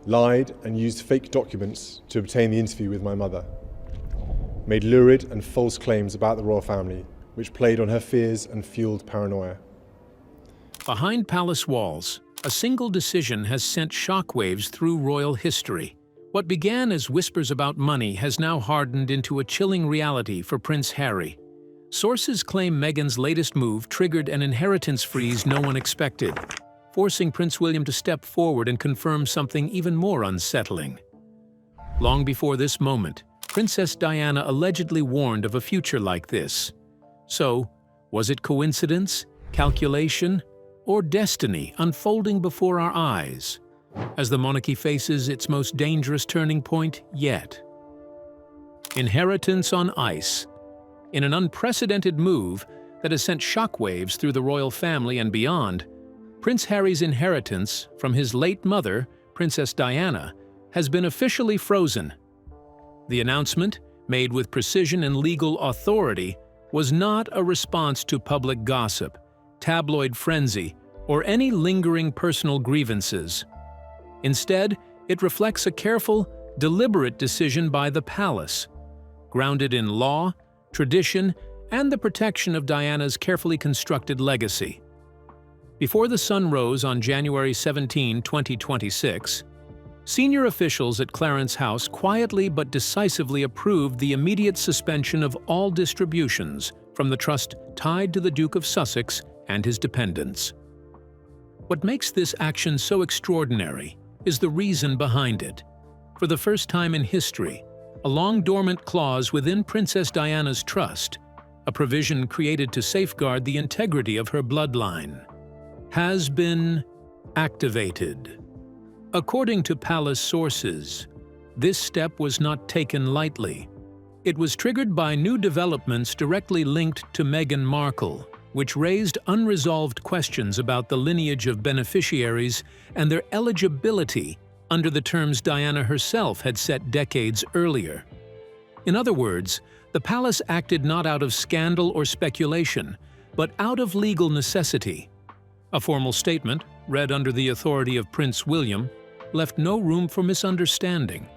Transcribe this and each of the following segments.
lied and used fake documents to obtain the interview with my mother, made lurid and false claims about the royal family, which played on her fears and fueled paranoia. Behind palace walls, a single decision has sent shockwaves through royal history. What began as whispers about money has now hardened into a chilling reality for Prince Harry. Sources claim Meghan's latest move triggered an inheritance freeze no one expected, forcing Prince William to step forward and confirm something even more unsettling. Long before this moment, Princess Diana allegedly warned of a future like this. So, was it coincidence, calculation, or destiny unfolding before our eyes, as the monarchy faces its most dangerous turning point yet? Inheritance on ice. In an unprecedented move that has sent shockwaves through the royal family and beyond, Prince Harry's inheritance from his late mother, Princess Diana, has been officially frozen. The announcement, made with precision and legal authority, was not a response to public gossip, tabloid frenzy, or any lingering personal grievances. Instead, it reflects a careful, deliberate decision by the palace, grounded in law, tradition, and the protection of Diana's carefully constructed legacy. Before the sun rose on January 17, 2026, senior officials at Clarence House quietly but decisively approved the immediate suspension of all distributions from the trust tied to the Duke of Sussex and his dependents. What makes this action so extraordinary is the reason behind it. For the first time in history, a long-dormant clause within Princess Diana's trust, a provision created to safeguard the integrity of her bloodline, has been activated. According to palace sources, this step was not taken lightly. It was triggered by new developments directly linked to Meghan Markle, which raised unresolved questions about the lineage of beneficiaries and their eligibility under the terms Diana herself had set decades earlier. In other words, the palace acted not out of scandal or speculation, but out of legal necessity. A formal statement, read under the authority of Prince William, left no room for misunderstanding.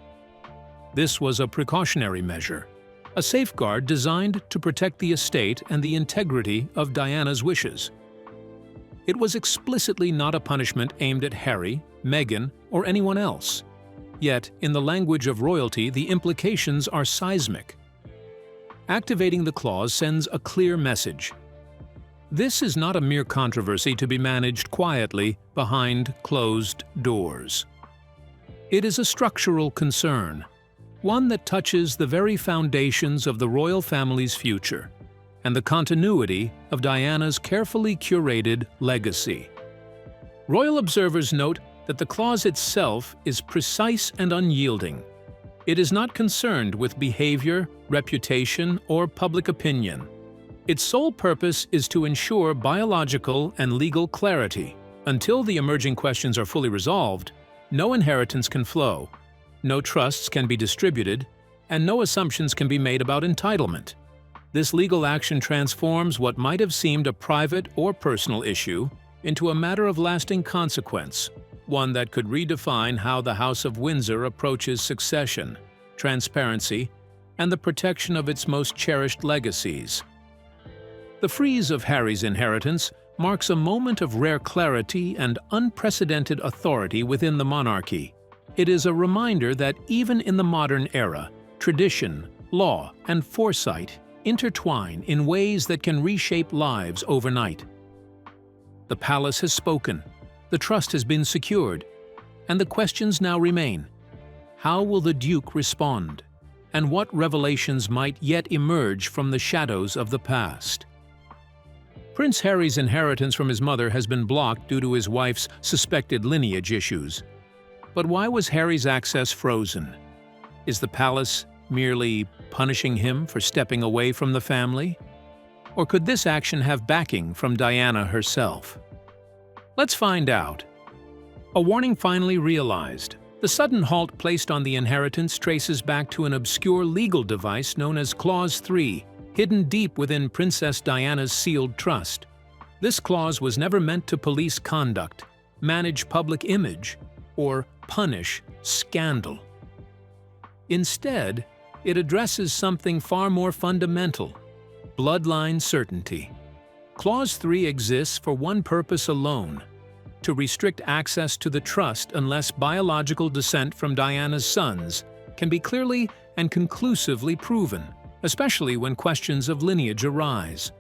This was a precautionary measure, a safeguard designed to protect the estate and the integrity of Diana's wishes. It was explicitly not a punishment aimed at Harry, Meghan, or anyone else. Yet, in the language of royalty, the implications are seismic. Activating the clause sends a clear message. This is not a mere controversy to be managed quietly behind closed doors. It is a structural concern, one that touches the very foundations of the royal family's future and the continuity of Diana's carefully curated legacy. Royal observers note that the clause itself is precise and unyielding. It is not concerned with behavior, reputation, or public opinion. Its sole purpose is to ensure biological and legal clarity. Until the emerging questions are fully resolved, no inheritance can flow, no trusts can be distributed, and no assumptions can be made about entitlement. This legal action transforms what might have seemed a private or personal issue into a matter of lasting consequence, one that could redefine how the House of Windsor approaches succession, transparency, and the protection of its most cherished legacies. The freeze of Harry's inheritance marks a moment of rare clarity and unprecedented authority within the monarchy. It is a reminder that even in the modern era, tradition, law, and foresight intertwine in ways that can reshape lives overnight. The palace has spoken, the trust has been secured, and the questions now remain. How will the Duke respond? And what revelations might yet emerge from the shadows of the past? Prince Harry's inheritance from his mother has been blocked due to his wife's suspected lineage issues. But why was Harry's access frozen? Is the palace merely punishing him for stepping away from the family? Or could this action have backing from Diana herself? Let's find out. A warning finally realized. The sudden halt placed on the inheritance traces back to an obscure legal device known as Clause 3, hidden deep within Princess Diana's sealed trust. This clause was never meant to police conduct, manage public image, or punish scandal. Instead, it addresses something far more fundamental: bloodline certainty. Clause 3 exists for one purpose alone: to restrict access to the trust unless biological descent from Diana's sons can be clearly and conclusively proven, especially when questions of lineage arise.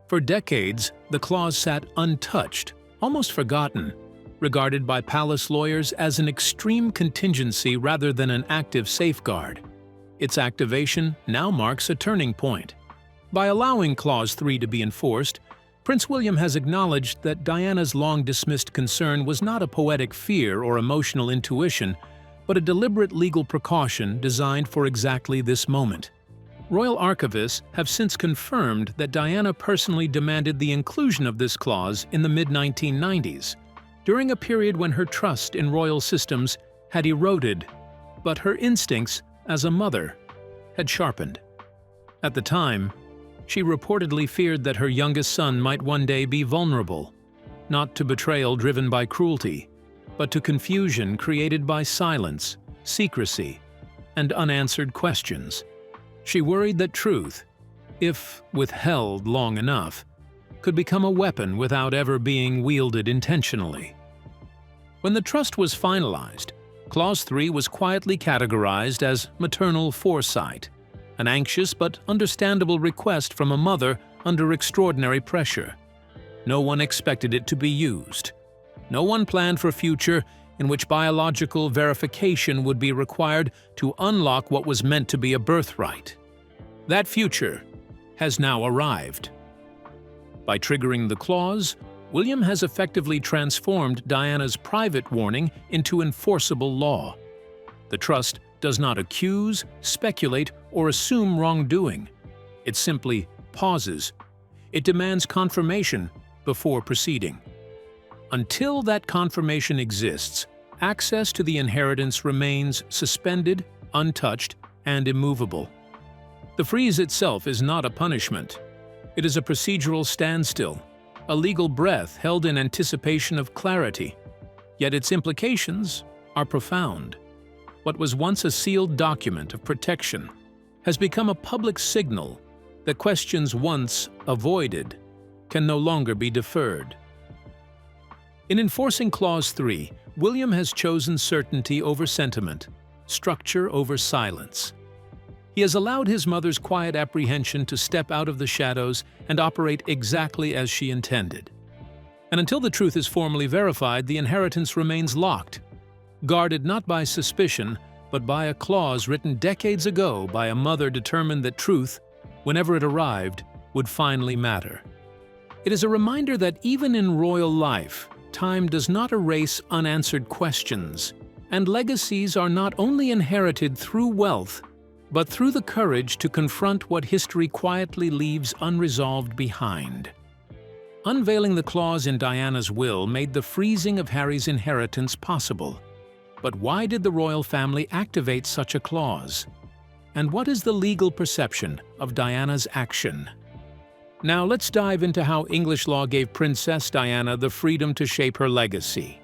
For decades, the clause sat untouched, almost forgotten, regarded by palace lawyers as an extreme contingency rather than an active safeguard. Its activation now marks a turning point. By allowing Clause 3 to be enforced, Prince William has acknowledged that Diana's long-dismissed concern was not a poetic fear or emotional intuition, but a deliberate legal precaution designed for exactly this moment. Royal archivists have since confirmed that Diana personally demanded the inclusion of this clause in the mid-1990s, during a period when her trust in royal systems had eroded, but her instincts as a mother had sharpened. At the time, she reportedly feared that her youngest son might one day be vulnerable, not to betrayal driven by cruelty, but to confusion created by silence, secrecy, and unanswered questions. She worried that truth, if withheld long enough, could become a weapon without ever being wielded intentionally. When the trust was finalized, Clause 3 was quietly categorized as maternal foresight, an anxious but understandable request from a mother under extraordinary pressure. No one expected it to be used. No one planned for a future in which biological verification would be required to unlock what was meant to be a birthright. That future has now arrived. By triggering the clause, William has effectively transformed Diana's private warning into enforceable law. The trust does not accuse, speculate, or assume wrongdoing. It simply pauses. It demands confirmation before proceeding. Until that confirmation exists, access to the inheritance remains suspended, untouched, and immovable. The freeze itself is not a punishment. It is a procedural standstill, a legal breath held in anticipation of clarity. Yet its implications are profound. What was once a sealed document of protection has become a public signal that questions once avoided can no longer be deferred. In enforcing Clause 3, William has chosen certainty over sentiment, structure over silence. He has allowed his mother's quiet apprehension to step out of the shadows and operate exactly as she intended. And until the truth is formally verified, the inheritance remains locked, guarded not by suspicion, but by a clause written decades ago by a mother determined that truth, whenever it arrived, would finally matter. It is a reminder that even in royal life, time does not erase unanswered questions, and legacies are not only inherited through wealth, but through the courage to confront what history quietly leaves unresolved behind. Unveiling the clause in Diana's will made the freezing of Harry's inheritance possible. But why did the royal family activate such a clause? And what is the legal perception of Diana's action? Now let's dive into how English law gave Princess Diana the freedom to shape her legacy.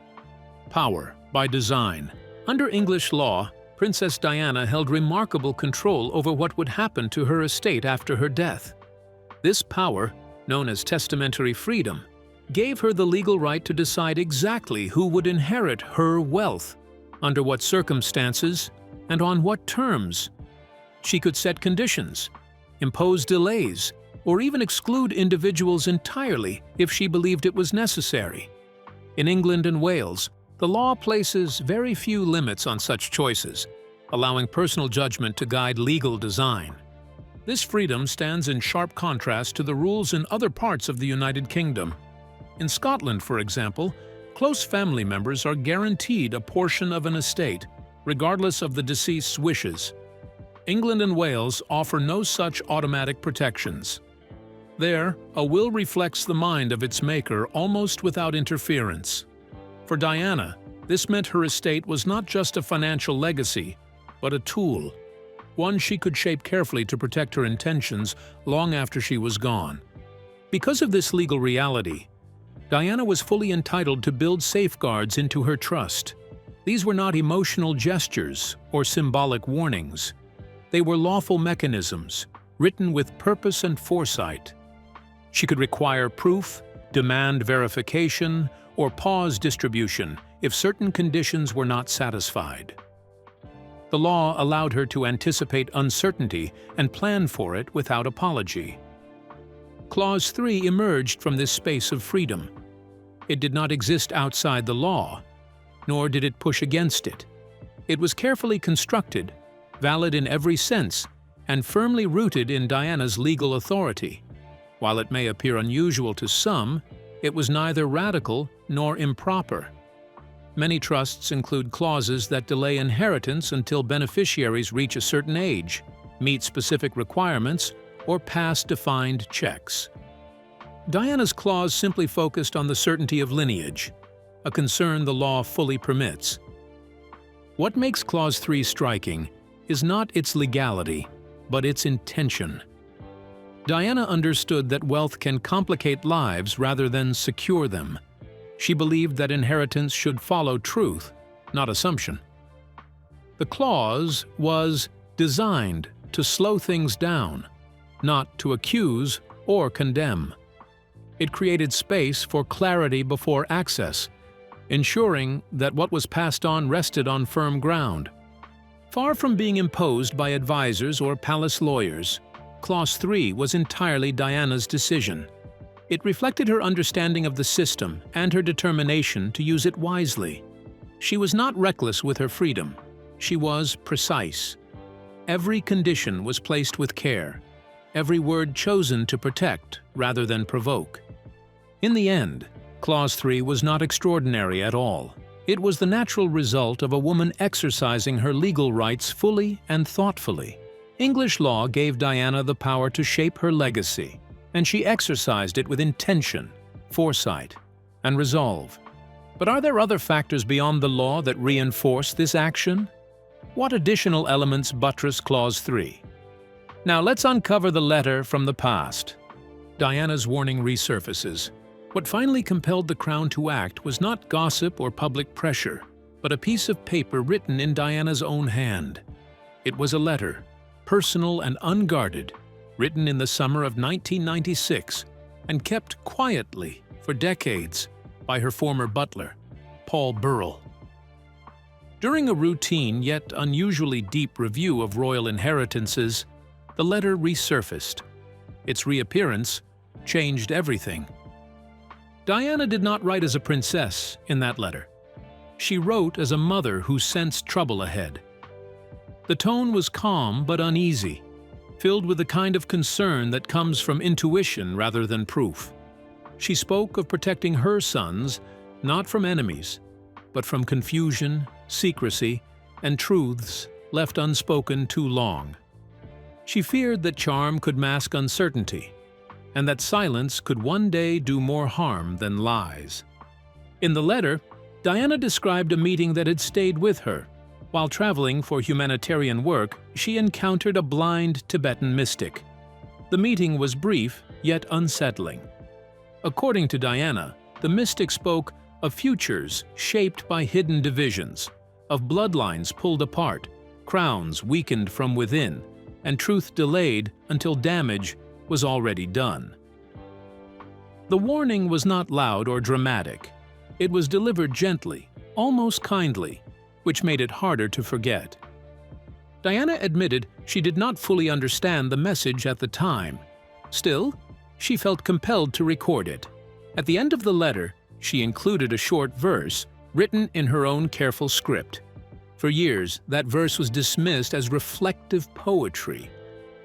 Power by design. Under English law, Princess Diana held remarkable control over what would happen to her estate after her death. This power, known as testamentary freedom, gave her the legal right to decide exactly who would inherit her wealth, under what circumstances, and on what terms. She could set conditions, impose delays, or even exclude individuals entirely if she believed it was necessary. In England and Wales, the law places very few limits on such choices, allowing personal judgment to guide legal design. This freedom stands in sharp contrast to the rules in other parts of the United Kingdom. In Scotland, for example, close family members are guaranteed a portion of an estate, regardless of the deceased's wishes. England and Wales offer no such automatic protections. There, a will reflects the mind of its maker almost without interference. For Diana, this meant her estate was not just a financial legacy, but a tool, one she could shape carefully to protect her intentions long after she was gone. Because of this legal reality, Diana was fully entitled to build safeguards into her trust. These were not emotional gestures or symbolic warnings. They were lawful mechanisms, written with purpose and foresight. She could require proof, demand verification, or pause distribution if certain conditions were not satisfied. The law allowed her to anticipate uncertainty and plan for it without apology. Clause 3 emerged from this space of freedom. It did not exist outside the law, nor did it push against it. It was carefully constructed, valid in every sense, and firmly rooted in Diana's legal authority. While it may appear unusual to some, it was neither radical nor improper. Many trusts include clauses that delay inheritance until beneficiaries reach a certain age, meet specific requirements, or pass defined checks. Diana's clause simply focused on the certainty of lineage, a concern the law fully permits. What makes Clause 3 striking is not its legality, but its intention. Diana understood that wealth can complicate lives rather than secure them. She believed that inheritance should follow truth, not assumption. The clause was designed to slow things down, not to accuse or condemn. It created space for clarity before access, ensuring that what was passed on rested on firm ground. Far from being imposed by advisors or palace lawyers, Clause 3 was entirely Diana's decision. It reflected her understanding of the system and her determination to use it wisely. She was not reckless with her freedom. She was precise. Every condition was placed with care, every word chosen to protect rather than provoke. In the end, Clause 3 was not extraordinary at all. It was the natural result of a woman exercising her legal rights fully and thoughtfully. English law gave Diana the power to shape her legacy, and she exercised it with intention, foresight, and resolve. But are there other factors beyond the law that reinforce this action? What additional elements buttress Clause 3? Now let's uncover the letter from the past. Diana's warning resurfaces. What finally compelled the Crown to act was not gossip or public pressure, but a piece of paper written in Diana's own hand. It was a letter, personal and unguarded, written in the summer of 1996 and kept quietly for decades by her former butler, Paul Burrell. During a routine yet unusually deep review of royal inheritances, the letter resurfaced. Its reappearance changed everything. Diana did not write as a princess in that letter. She wrote as a mother who sensed trouble ahead. The tone was calm but uneasy, filled with the kind of concern that comes from intuition rather than proof. She spoke of protecting her sons, not from enemies, but from confusion, secrecy, and truths left unspoken too long. She feared that charm could mask uncertainty, and that silence could one day do more harm than lies. In the letter, Diana described a meeting that had stayed with her. While traveling for humanitarian work, she encountered a blind Tibetan mystic. The meeting was brief, yet unsettling. According to Diana, the mystic spoke of futures shaped by hidden divisions, of bloodlines pulled apart, crowns weakened from within, and truth delayed until damage was already done. The warning was not loud or dramatic. It was delivered gently, almost kindly, which made it harder to forget. Diana admitted she did not fully understand the message at the time. Still, she felt compelled to record it. At the end of the letter, she included a short verse written in her own careful script. For years, that verse was dismissed as reflective poetry,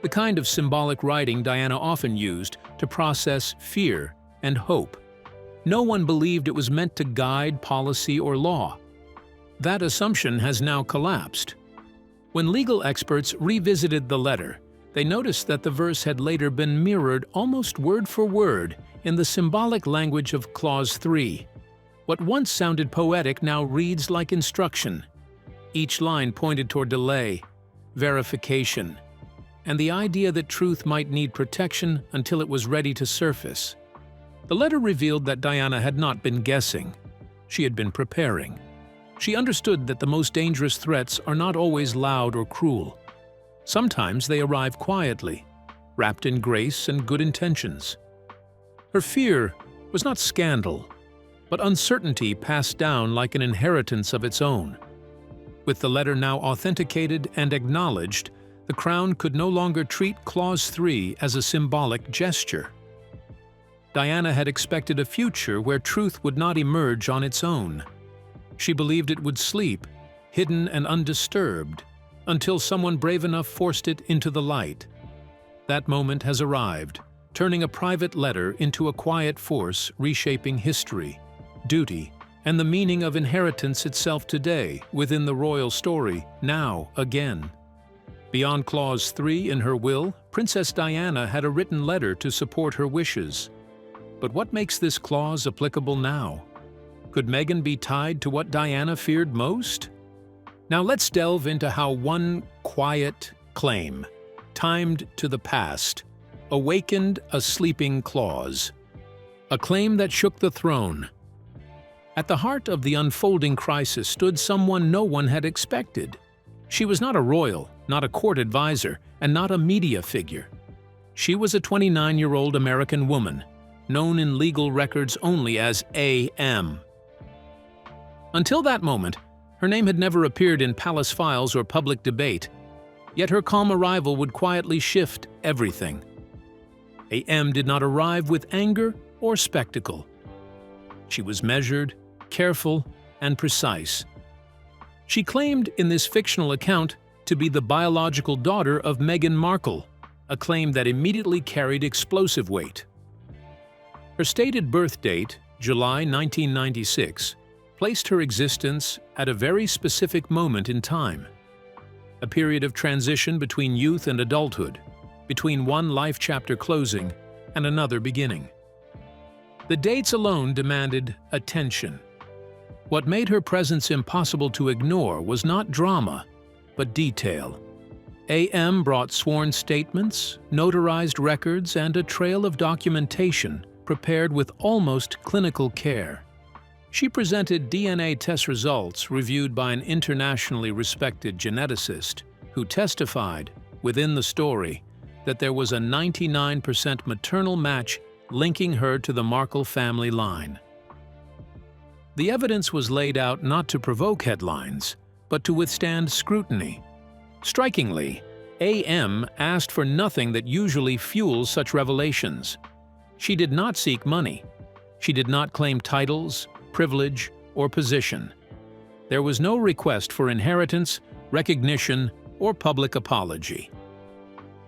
the kind of symbolic writing Diana often used to process fear and hope. No one believed it was meant to guide policy or law. That assumption has now collapsed. When legal experts revisited the letter, they noticed that the verse had later been mirrored almost word for word in the symbolic language of Clause 3. What once sounded poetic now reads like instruction. Each line pointed toward delay, verification, and the idea that truth might need protection until it was ready to surface. The letter revealed that Diana had not been guessing. She had been preparing. She understood that the most dangerous threats are not always loud or cruel. Sometimes they arrive quietly, wrapped in grace and good intentions. Her fear was not scandal, but uncertainty passed down like an inheritance of its own. With the letter now authenticated and acknowledged, the Crown could no longer treat Clause 3 as a symbolic gesture. Diana had expected a future where truth would not emerge on its own. She believed it would sleep, hidden and undisturbed, until someone brave enough forced it into the light. That moment has arrived, turning a private letter into a quiet force reshaping history, duty, and the meaning of inheritance itself today within the royal story, now again. Beyond Clause 3 in her will, Princess Diana had a written letter to support her wishes. But what makes this clause applicable now? Could Meghan be tied to what Diana feared most? Now let's delve into how one quiet claim, timed to the past, awakened a sleeping clause. A claim that shook the throne. At the heart of the unfolding crisis stood someone no one had expected. She was not a royal, not a court advisor, and not a media figure. She was a 29-year-old American woman, known in legal records only as A.M. Until that moment, her name had never appeared in palace files or public debate, yet her calm arrival would quietly shift everything. A.M. did not arrive with anger or spectacle. She was measured, careful, and precise. She claimed in this fictional account to be the biological daughter of Meghan Markle, a claim that immediately carried explosive weight. Her stated birth date, July 1996, placed her existence at a very specific moment in time. A period of transition between youth and adulthood, between one life chapter closing and another beginning. The dates alone demanded attention. What made her presence impossible to ignore was not drama, but detail. A.M. brought sworn statements, notarized records, and a trail of documentation prepared with almost clinical care. She presented DNA test results reviewed by an internationally respected geneticist who testified, within the story, that there was a 99% maternal match linking her to the Markle family line. The evidence was laid out not to provoke headlines, but to withstand scrutiny. Strikingly, A.M. asked for nothing that usually fuels such revelations. She did not seek money. She did not claim titles, privilege, or position. There was no request for inheritance, recognition, or public apology.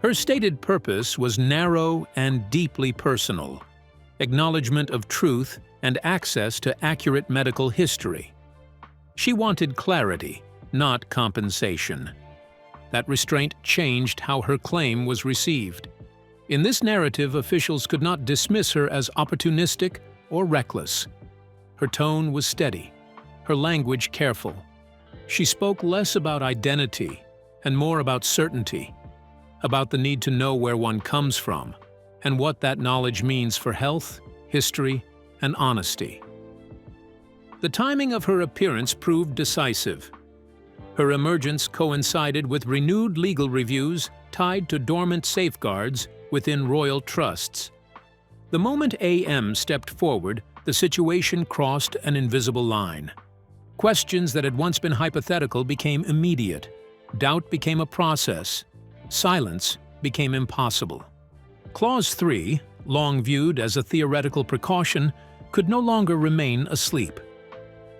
Her stated purpose was narrow and deeply personal: acknowledgement of truth and access to accurate medical history. She wanted clarity, not compensation. That restraint changed how her claim was received. In this narrative, officials could not dismiss her as opportunistic or reckless. Her tone was steady, her language careful. She spoke less about identity and more about certainty, about the need to know where one comes from and what that knowledge means for health, history, and honesty. The timing of her appearance proved decisive. Her emergence coincided with renewed legal reviews tied to dormant safeguards within royal trusts. The moment A.M. stepped forward, the situation crossed an invisible line. Questions that had once been hypothetical became immediate. Doubt became a process. Silence became impossible. Clause 3, long viewed as a theoretical precaution, could no longer remain asleep.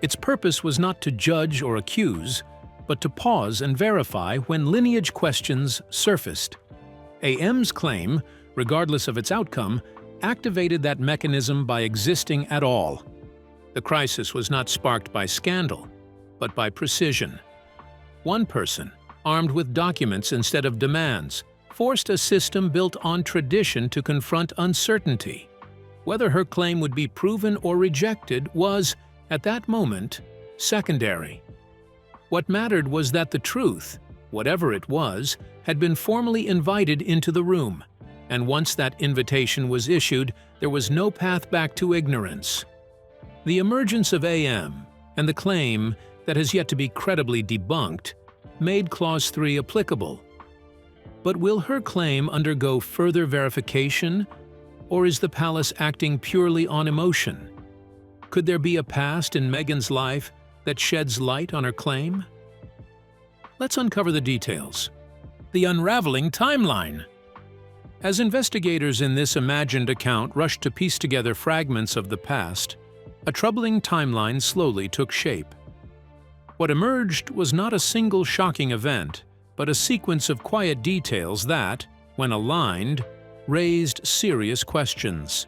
Its purpose was not to judge or accuse, but to pause and verify when lineage questions surfaced. A.M.'s claim, regardless of its outcome, activated that mechanism by existing at all. The crisis was not sparked by scandal, but by precision. One person, armed with documents instead of demands, forced a system built on tradition to confront uncertainty. Whether her claim would be proven or rejected was, at that moment, secondary. What mattered was that the truth, whatever it was, had been formally invited into the room, and once that invitation was issued, there was no path back to ignorance. The emergence of A.M. and the claim that has yet to be credibly debunked, made Clause 3 applicable. But will her claim undergo further verification, or is the palace acting purely on emotion? Could there be a past in Meghan's life that sheds light on her claim? Let's uncover the details. The unraveling timeline. As investigators in this imagined account rushed to piece together fragments of the past, a troubling timeline slowly took shape. What emerged was not a single shocking event, but a sequence of quiet details that, when aligned, raised serious questions.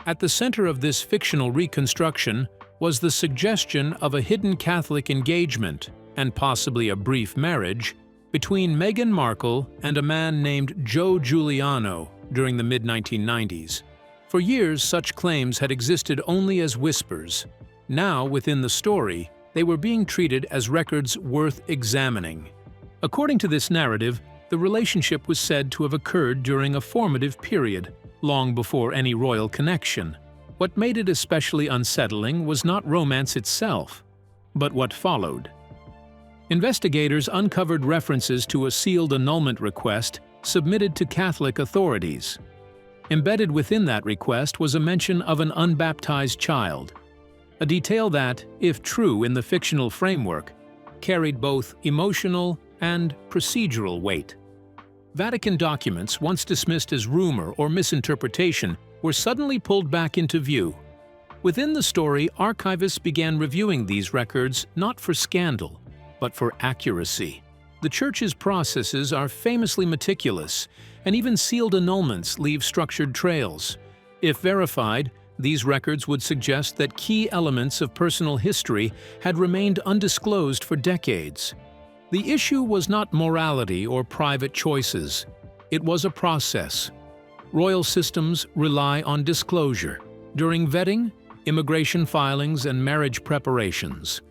At the center of this fictional reconstruction was the suggestion of a hidden Catholic engagement, and possibly a brief marriage, between Meghan Markle and a man named Joe Giuliano during the mid-1990s. For years, such claims had existed only as whispers. Now, within the story, they were being treated as records worth examining. According to this narrative, the relationship was said to have occurred during a formative period, long before any royal connection. What made it especially unsettling was not romance itself, but what followed. Investigators uncovered references to a sealed annulment request submitted to Catholic authorities. Embedded within that request was a mention of an unbaptized child, a detail that, if true in the fictional framework, carried both emotional and procedural weight. Vatican documents, once dismissed as rumor or misinterpretation, were suddenly pulled back into view. Within the story, archivists began reviewing these records not for scandal, but for accuracy. The Church's processes are famously meticulous, and even sealed annulments leave structured trails. If verified, these records would suggest that key elements of personal history had remained undisclosed for decades. The issue was not morality or private choices. It was a process. Royal systems rely on disclosure during vetting, immigration filings, and marriage preparations.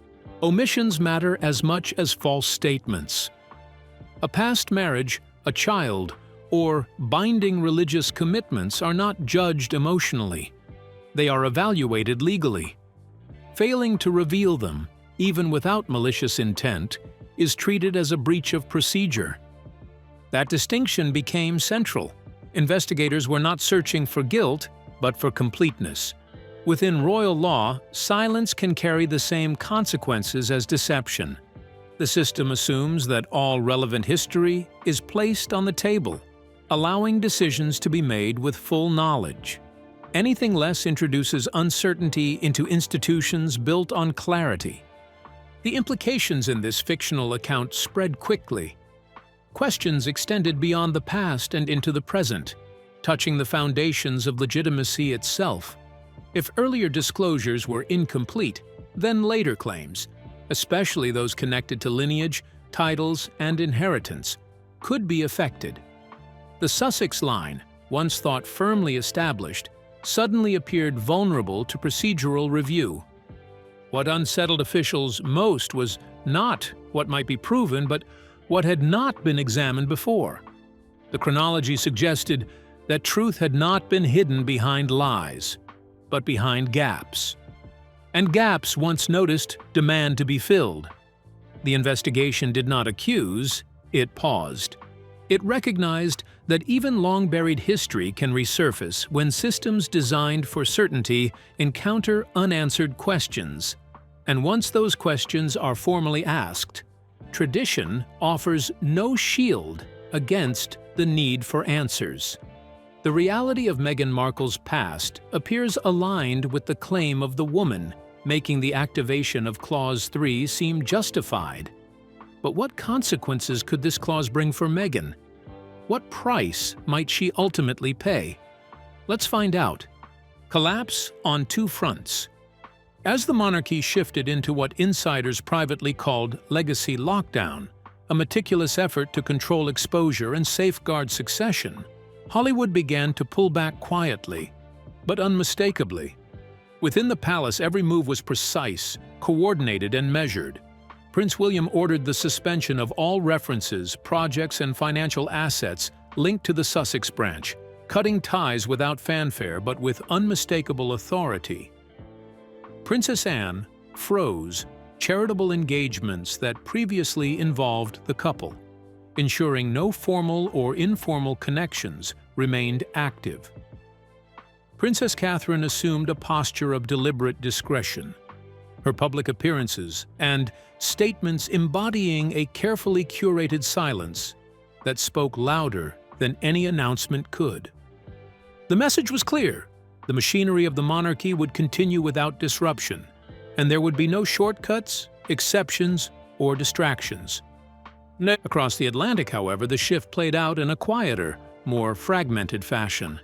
Omissions matter as much as false statements. A past marriage, a child, or binding religious commitments are not judged emotionally. They are evaluated legally. Failing to reveal them, even without malicious intent, is treated as a breach of procedure. That distinction became central. Investigators were not searching for guilt, but for completeness. Within royal law, silence can carry the same consequences as deception. The system assumes that all relevant history is placed on the table, allowing decisions to be made with full knowledge. Anything less introduces uncertainty into institutions built on clarity. The implications in this fictional account spread quickly. Questions extended beyond the past and into the present, touching the foundations of legitimacy itself. If earlier disclosures were incomplete, then later claims, especially those connected to lineage, titles, and inheritance, could be affected. The Sussex line, once thought firmly established, suddenly appeared vulnerable to procedural review. What unsettled officials most was not what might be proven, but what had not been examined before. The chronology suggested that truth had not been hidden behind lies, but behind gaps. And gaps, once noticed, demand to be filled. The investigation did not accuse, it paused. It recognized that even long-buried history can resurface when systems designed for certainty encounter unanswered questions. And once those questions are formally asked, tradition offers no shield against the need for answers. The reality of Meghan Markle's past appears aligned with the claim of the woman, making the activation of Clause 3 seem justified. But what consequences could this clause bring for Meghan? What price might she ultimately pay? Let's find out. Collapse on two fronts. As the monarchy shifted into what insiders privately called legacy lockdown, a meticulous effort to control exposure and safeguard succession, Hollywood began to pull back quietly, but unmistakably. Within the palace, every move was precise, coordinated, and measured. Prince William ordered the suspension of all references, projects, and financial assets linked to the Sussex branch, cutting ties without fanfare but with unmistakable authority. Princess Anne froze, charitable engagements that previously involved the couple, ensuring no formal or informal connections remained active. Princess Catherine assumed a posture of deliberate discretion. Her public appearances and statements embodying a carefully curated silence that spoke louder than any announcement could. The message was clear: the machinery of the monarchy would continue without disruption, and there would be no shortcuts, exceptions, or distractions. Across the Atlantic, however, the shift played out in a quieter, more fragmented fashion.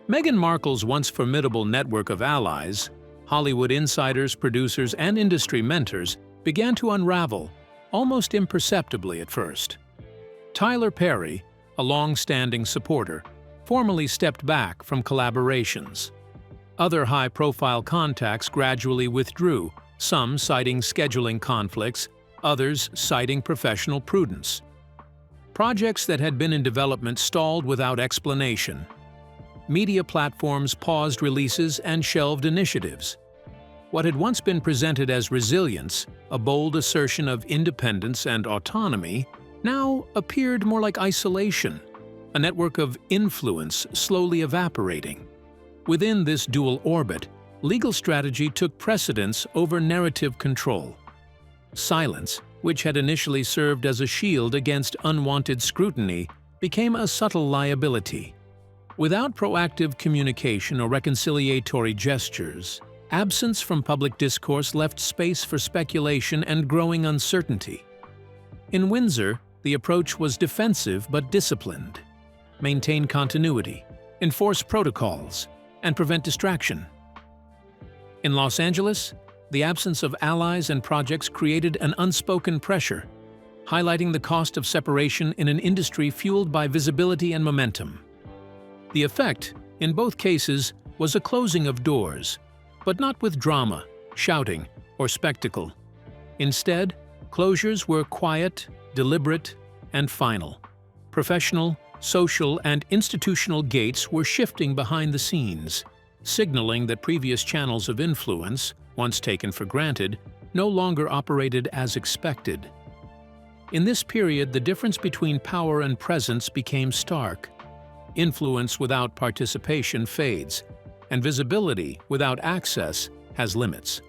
Meghan Markle's once formidable network of allies, Hollywood insiders, producers, and industry mentors, began to unravel, almost imperceptibly at first. Tyler Perry, a long-standing supporter, formally stepped back from collaborations. Other high-profile contacts gradually withdrew, some citing scheduling conflicts, others citing professional prudence. Projects that had been in development stalled without explanation. Media platforms paused releases and shelved initiatives. What had once been presented as resilience, a bold assertion of independence and autonomy, now appeared more like isolation, a network of influence slowly evaporating. Within this dual orbit, legal strategy took precedence over narrative control. Silence, which had initially served as a shield against unwanted scrutiny, became a subtle liability. Without proactive communication or reconciliatory gestures, absence from public discourse left space for speculation and growing uncertainty. In Windsor, the approach was defensive but disciplined. Maintain continuity, enforce protocols, and prevent distraction. In Los Angeles, the absence of allies and projects created an unspoken pressure, highlighting the cost of separation in an industry fueled by visibility and momentum. The effect, in both cases, was a closing of doors, but not with drama, shouting, or spectacle. Instead, closures were quiet, deliberate, and final. Professional, social, and institutional gates were shifting behind the scenes, signaling that previous channels of influence, once taken for granted, no longer operated as expected. In this period, the difference between power and presence became stark. Influence without participation fades, and visibility without access has limits.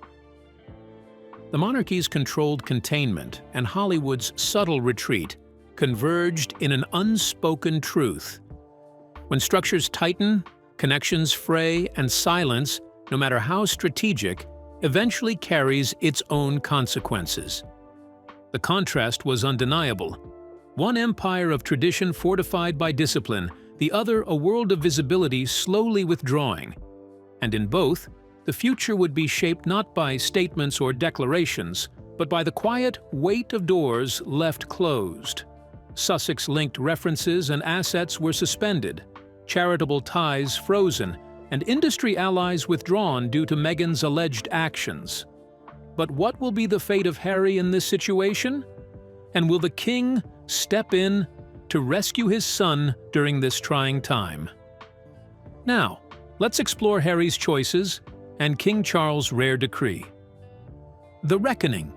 The monarchy's controlled containment and Hollywood's subtle retreat converged in an unspoken truth. When structures tighten, connections fray, and silence, no matter how strategic, eventually carries its own consequences. The contrast was undeniable. One empire of tradition fortified by discipline, the other a world of visibility slowly withdrawing. And in both, the future would be shaped not by statements or declarations, but by the quiet weight of doors left closed. Sussex-linked references and assets were suspended, charitable ties frozen, and industry allies withdrawn due to Meghan's alleged actions. But what will be the fate of Harry in this situation? And will the king step in to rescue his son during this trying time? Now, let's explore Harry's choices and King Charles' rare decree. The Reckoning.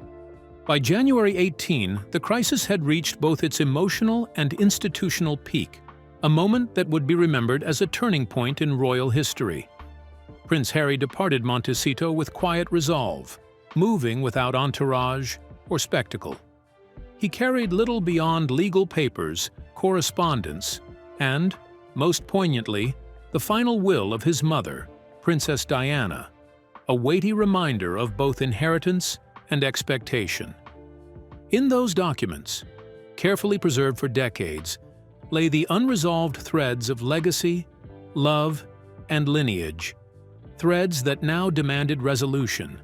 By January 18, the crisis had reached both its emotional and institutional peak, a moment that would be remembered as a turning point in royal history. Prince Harry departed Montecito with quiet resolve, moving without entourage or spectacle. He carried little beyond legal papers, correspondence, and, most poignantly, the final will of his mother, Princess Diana, a weighty reminder of both inheritance and expectation. In those documents, carefully preserved for decades, lay the unresolved threads of legacy, love, and lineage, threads that now demanded resolution.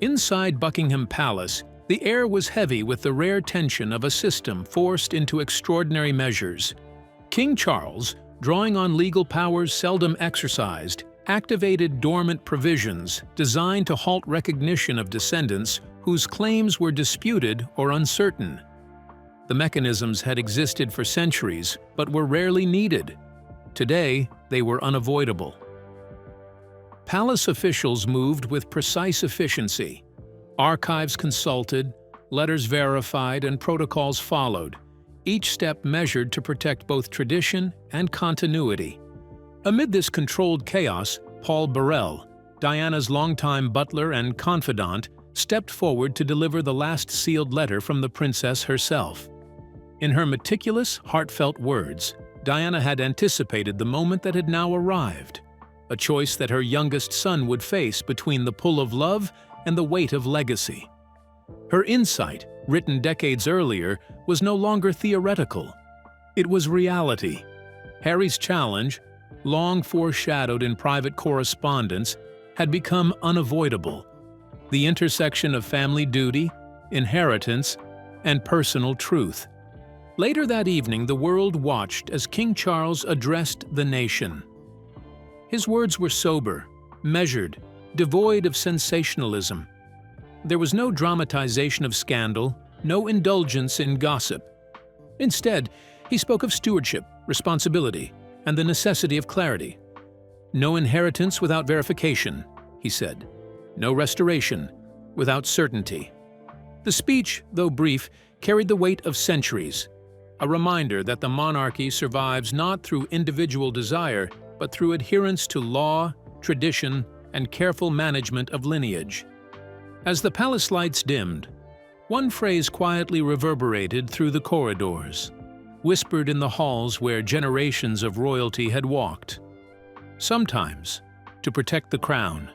Inside Buckingham Palace, the air was heavy with the rare tension of a system forced into extraordinary measures. King Charles, drawing on legal powers seldom exercised, activated dormant provisions designed to halt recognition of descendants whose claims were disputed or uncertain. The mechanisms had existed for centuries, but were rarely needed. Today, they were unavoidable. Palace officials moved with precise efficiency, Archives consulted, letters verified, and protocols followed, each step measured to protect both tradition and continuity. Amid this controlled chaos, Paul Burrell, Diana's longtime butler and confidant, stepped forward to deliver the last sealed letter from the princess herself. In her meticulous, heartfelt words, Diana had anticipated the moment that had now arrived, a choice that her youngest son would face between the pull of love and the weight of legacy. Her insight, written decades earlier, was no longer theoretical. It was reality. Harry's challenge, long foreshadowed in private correspondence, had become unavoidable. The intersection of family duty, inheritance, and personal truth. Later that evening, the world watched as King Charles addressed the nation. His words were sober, measured, devoid of sensationalism. There was no dramatization of scandal, no indulgence in gossip. Instead, he spoke of stewardship, responsibility, and the necessity of clarity. No inheritance without verification, he said. No restoration without certainty. The speech, though brief, carried the weight of centuries, a reminder that the monarchy survives not through individual desire, but through adherence to law, tradition, and careful management of lineage. As the palace lights dimmed, one phrase quietly reverberated through the corridors, whispered in the halls where generations of royalty had walked. Sometimes, to protect the crown,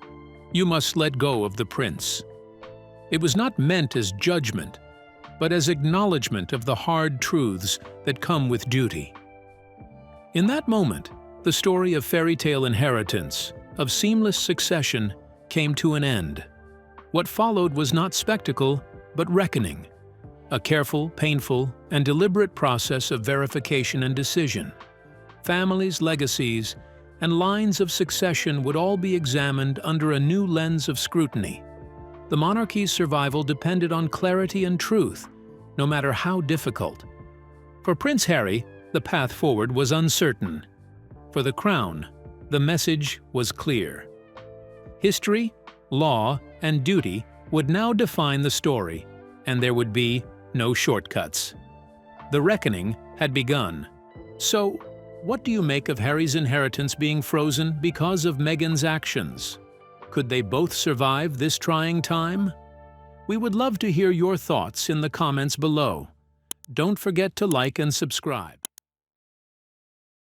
you must let go of the prince. It was not meant as judgment, but as acknowledgement of the hard truths that come with duty. In that moment, the story of fairy tale inheritance, of seamless succession, came to an end. What followed was not spectacle, but reckoning, a careful, painful, and deliberate process of verification and decision. Families, legacies, and lines of succession would all be examined under a new lens of scrutiny. The monarchy's survival depended on clarity and truth, no matter how difficult. For Prince Harry, the path forward was uncertain. For the crown, the message was clear. History, law, and duty would now define the story, and there would be no shortcuts. The reckoning had begun. So, what do you make of Harry's inheritance being frozen because of Meghan's actions? Could they both survive this trying time? We would love to hear your thoughts in the comments below. Don't forget to like and subscribe.